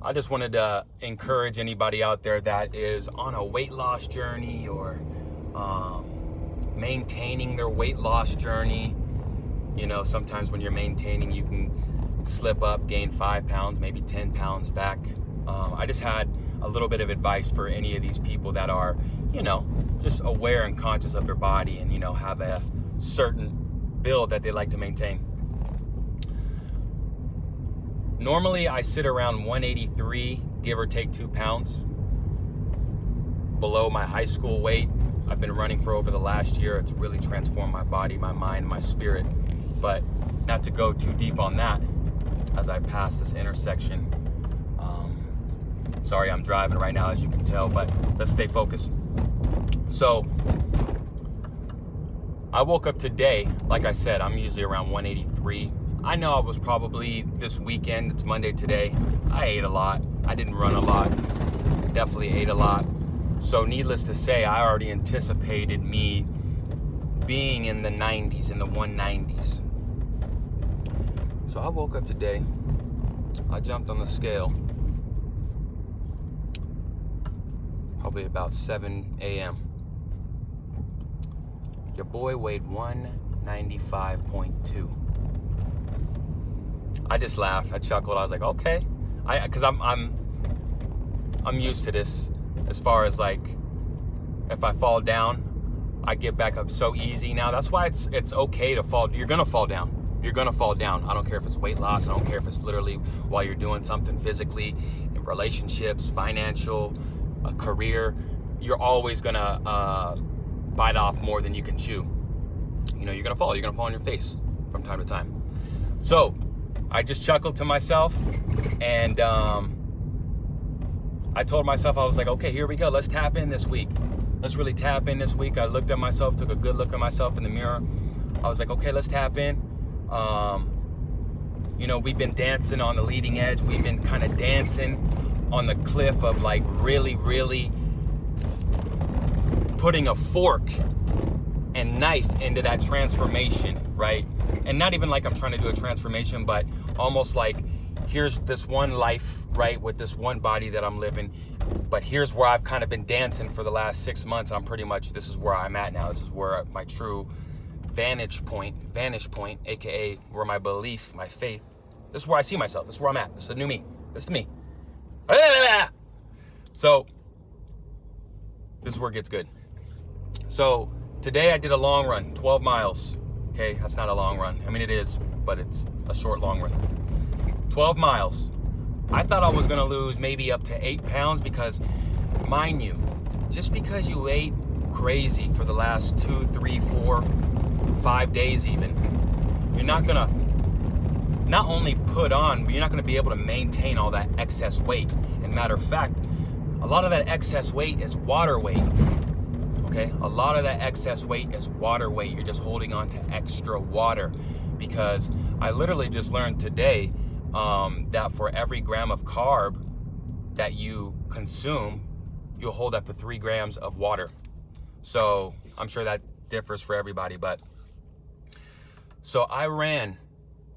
I just wanted to encourage anybody out there that is on a weight loss journey or maintaining their weight loss journey. You know, sometimes when you're maintaining, you can slip up, gain 5 pounds, maybe 10 pounds back. I just had a little bit of advice for any of these people that are, you know, just aware and conscious of their body and, you know, have a certain build that they like to maintain. Normally, I sit around 183, give or take 2 pounds below my high school weight. I've been running for over the last year. It's really transformed my body, my mind, my spirit. But not to go too deep on that as I pass this intersection. Sorry, I'm driving right now, as you can tell, but let's stay focused. So I woke up today, like I said, I'm usually around 183. I know I was probably this weekend, it's Monday today, I ate a lot. I didn't run a lot, definitely ate a lot. So needless to say, I already anticipated me being in the 90s, in the 190s. So I woke up today, I jumped on the scale, probably about 7 a.m. Your boy weighed 195.2. I just laughed. I chuckled. I was like, okay, because I'm used to this. As far as like, if I fall down, I get back up so easy now. That's why it's okay to fall. You're gonna fall down. You're gonna fall down. I don't care if it's weight loss. I don't care if it's literally while you're doing something physically, in relationships, financial, a career. You're always gonna bite off more than you can chew. You know, you're gonna fall. You're gonna fall on your face from time to time. So I just chuckled to myself, and I told myself, I was like, okay, here we go. Let's tap in this week. Let's really tap in this week. I looked at myself, took a good look at myself in the mirror. I was like, okay, let's tap in. You know, we've been dancing on the leading edge. We've been kind of dancing on the cliff of like really, really putting a fork and knife into that transformation, right? And not even like I'm trying to do a transformation, but almost like here's this one life, right, with this one body that I'm living, but here's where I've kind of been dancing for the last 6 months. I'm pretty much, this is where I'm at now. This is where my true vantage point, aka where my belief, my faith, this is where I see myself. This is where I'm at. This is the new me. This is me. So this is where it gets good. So today I did a long run, 12 miles. Okay, that's not a long run. I mean, it is, but it's a short, long run. 12 miles. I thought I was gonna lose maybe up to 8 pounds because, mind you, just because you ate crazy for the last 2, 3, 4, 5 days even, you're not gonna not only put on, but you're not gonna be able to maintain all that excess weight. And matter of fact, a lot of that excess weight is water weight. Okay, a lot of that excess weight is water weight. You're just holding on to extra water, because I literally just learned today that for every gram of carb that you consume, you'll hold up to 3 grams of water. So I'm sure that differs for everybody, but so I ran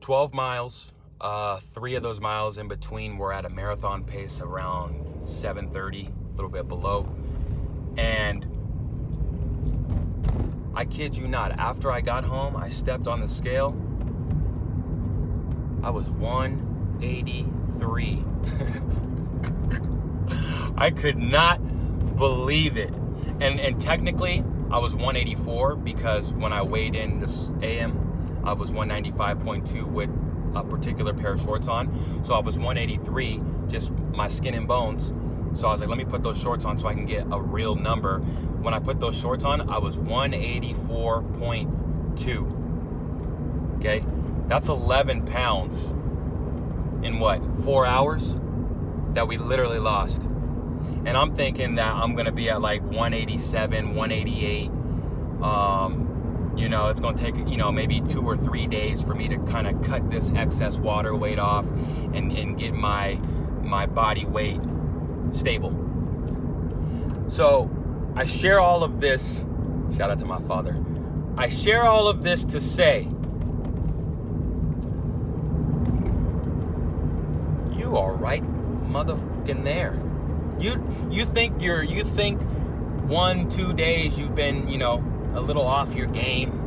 12 miles. 3 of those miles in between were at a marathon pace around 7:30, a little bit below. And I kid you not, after I got home, I stepped on the scale. I was 183. I could not believe it. And technically, I was 184 because when I weighed in this AM, I was 195.2 with a particular pair of shorts on. So I was 183, just my skin and bones. So I was like, let me put those shorts on so I can get a real number. When I put those shorts on, I was 184.2. Okay, that's 11 pounds in what, 4 hours that we literally lost. And I'm thinking that I'm gonna be at like 187, 188. You know, it's gonna take, you know, maybe 2 or 3 days for me to kind of cut this excess water weight off and get my body weight stable. So I share all of this, shout out to my father. I share all of this to say, you are right motherfucking there. You think 1-2 days you've been, a little off your game.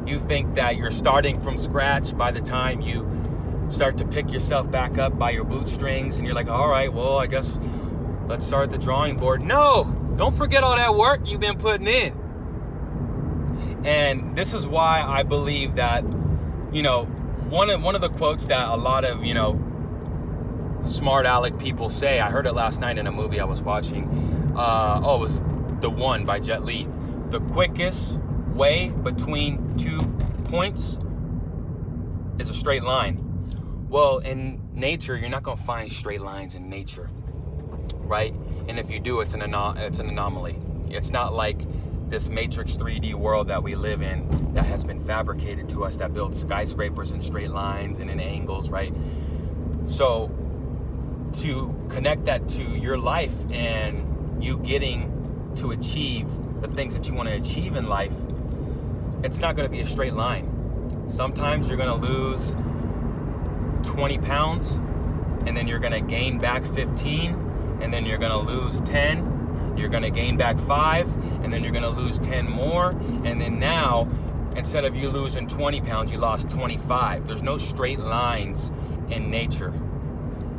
You think that you're starting from scratch by the time you start to pick yourself back up by your bootstrings, and you're like, all right, well, I guess let's start the drawing board. No, don't forget all that work you've been putting in. And this is why I believe that, one of the quotes that a lot of, smart aleck people say, I heard it last night in a movie I was watching. It was The One by Jet Li. The quickest way between 2 points is a straight line. Well, in nature, you're not going to find straight lines in nature, right? And if you do, it's an anomaly. It's not like this Matrix 3D world that we live in that has been fabricated to us, that builds skyscrapers in straight lines and in angles, right? So to connect that to your life and you getting to achieve the things that you want to achieve in life, it's not going to be a straight line. Sometimes you're going to lose 20 pounds and then you're going to gain back 15, and then you're going to lose 10. You're going to gain back 5, and then you're going to lose 10 more. And then now, instead of you losing 20 pounds, you lost 25. There's no straight lines in nature.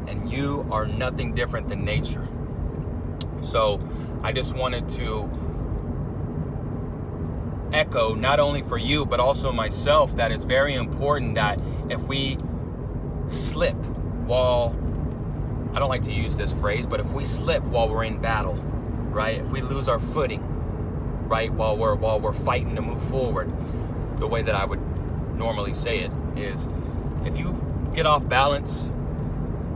And you are nothing different than nature. So I just wanted to echo, not only for you, but also myself, that it's very important that if we slip while, I don't like to use this phrase, but if we slip while we're in battle, right? If we lose our footing, right, while we're fighting to move forward, the way that I would normally say it is, if you get off balance,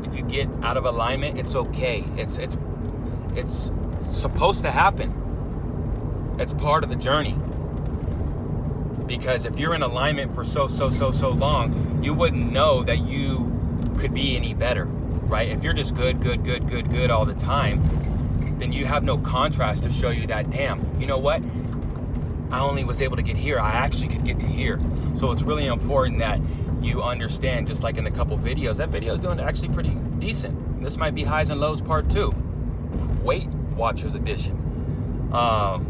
if you get out of alignment, it's okay. It's supposed to happen. It's part of the journey. Because if you're in alignment for so long, you wouldn't know that you could be any better, right? If you're just good all the time, then you have no contrast to show you that, damn, you know what? I only was able to get here. I actually could get to here. So it's really important that you understand, just like in a couple videos, that video is doing actually pretty decent. This might be highs and lows part 2. Weight Watchers edition. But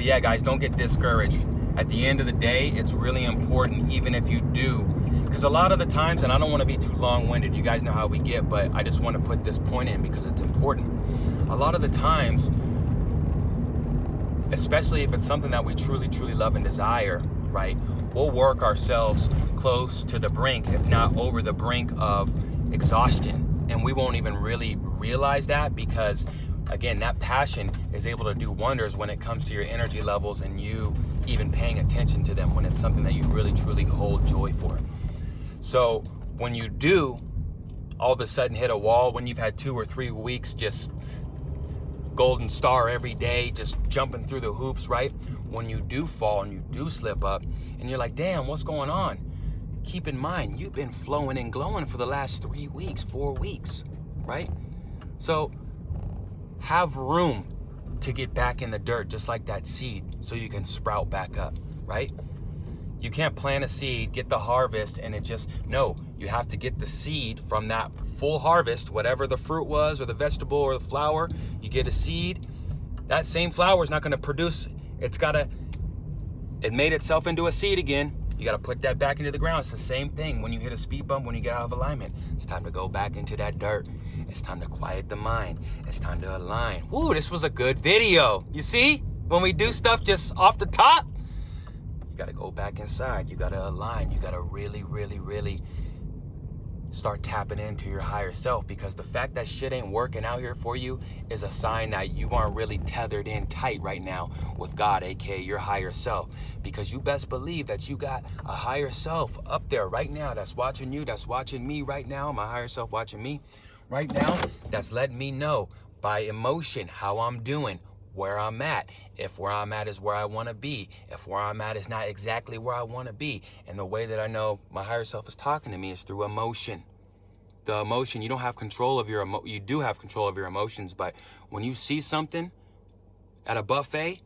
yeah, guys, don't get discouraged. At the end of the day, it's really important, even if you do, because a lot of the times, and I don't want to be too long-winded, you guys know how we get, but I just want to put this point in because it's important. A lot of the times, especially if it's something that we truly love and desire, right, we'll work ourselves close to the brink, if not over the brink of exhaustion. And we won't even really realize that, because again, that passion is able to do wonders when it comes to your energy levels and you even paying attention to them when it's something that you really truly hold joy for. So when you do all of a sudden hit a wall, when you've had 2 or 3 weeks just golden star every day, just jumping through the hoops, right? When you do fall and you do slip up and you're like, damn, what's going on? Keep in mind, you've been flowing and glowing for the last 3 weeks, 4 weeks, right? So have room to get back in the dirt, just like that seed, so you can sprout back up, right? You can't plant a seed, get the harvest, and no, you have to get the seed from that full harvest, whatever the fruit was, or the vegetable, or the flower. You get a seed, that same flower is not gonna produce, it made itself into a seed again. You gotta put that back into the ground. It's the same thing when you hit a speed bump, when you get out of alignment. It's time to go back into that dirt. It's time to quiet the mind. It's time to align. Woo, this was a good video. You see, when we do stuff just off the top, you gotta go back inside. You gotta align. You gotta really start tapping into your higher self, because the fact that shit ain't working out here for you is a sign that you aren't really tethered in tight right now with God, aka your higher self. Because you best believe that you got a higher self up there right now that's watching you, that's watching me right now, my higher self watching me right now, that's letting me know by emotion how I'm doing, where I'm at, if where I'm at is where I want to be, if where I'm at is not exactly where I want to be. And the way that I know my higher self is talking to me is through emotion. The emotion, you don't have control of your you do have control of your emotions, but when you see something at a buffet,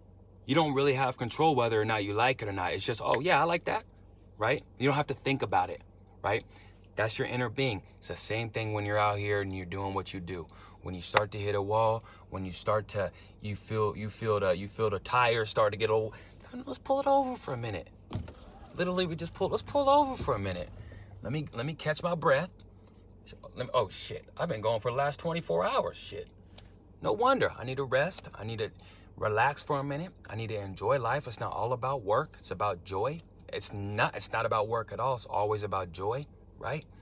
you don't really have control whether or not you like it or not. It's just, oh yeah, I like that, right? You don't have to think about it, right? That's your inner being. It's the same thing when you're out here and you're doing what you do. When you start to hit a wall, when you start to, you feel the tires start to get old. Let's pull it over for a minute. Literally, let's pull over for a minute. Let me catch my breath. Oh shit, I've been going for the last 24 hours, shit. No wonder, I need to rest. I need to relax for a minute. I need to enjoy life. It's not all about work, it's about joy. It's not about work at all, it's always about joy, right?